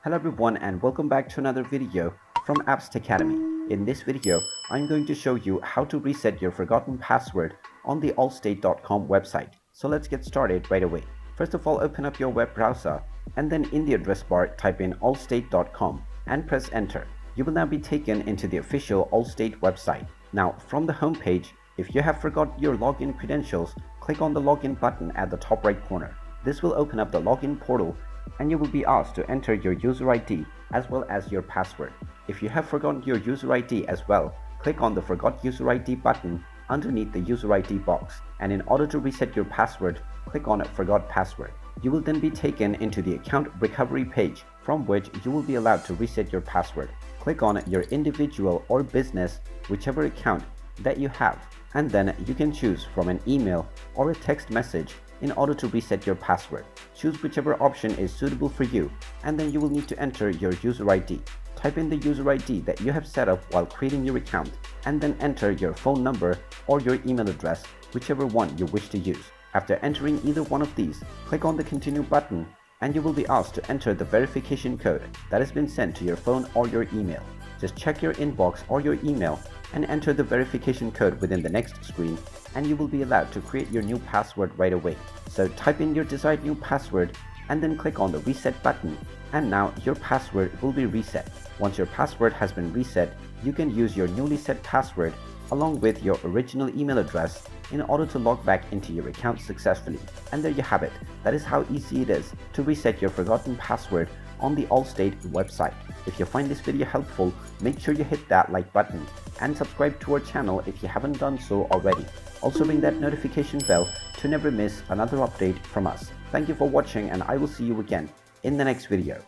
Hello everyone and welcome back to another video from Apps Academy. In this video, I'm going to show you how to reset your forgotten password on the allstate.com website. So let's get started right away. First of all, open up your web browser and then in the address bar type in allstate.com and press enter. You will now be taken into the official Allstate website. Now from the home page, if you have forgot your login credentials, click on the login button at the top right corner. This will open up the login portal and you will be asked to enter your user ID as well as your password. If you have forgotten your user ID as well, click on the Forgot User ID button underneath the user ID box, and in order to reset your password, click on Forgot Password. You will then be taken into the account recovery page from which you will be allowed to reset your password. Click on your individual or business, whichever account that you have, and then you can choose from an email or a text message in order to reset your password. Choose whichever option is suitable for you, and then you will need to enter your user ID. Type in the user ID that you have set up while creating your account, and then enter your phone number or your email address, whichever one you wish to use. After entering either one of these, click on the continue button and you will be asked to enter the verification code that has been sent to your phone or your email. Just check your inbox or your email and enter the verification code within the next screen, and you will be allowed to create your new password right away. So type in your desired new password and then click on the reset button, and now your password will be reset. Once your password has been reset, you can use your newly set password along with your original email address in order to log back into your account successfully. And there you have it. That is how easy it is to reset your forgotten password on the Allstate website. If you find this video helpful, make sure you hit that like button and subscribe to our channel if you haven't done so already. Also ring that notification bell to never miss another update from us. Thank you for watching, and I will see you again in the next video.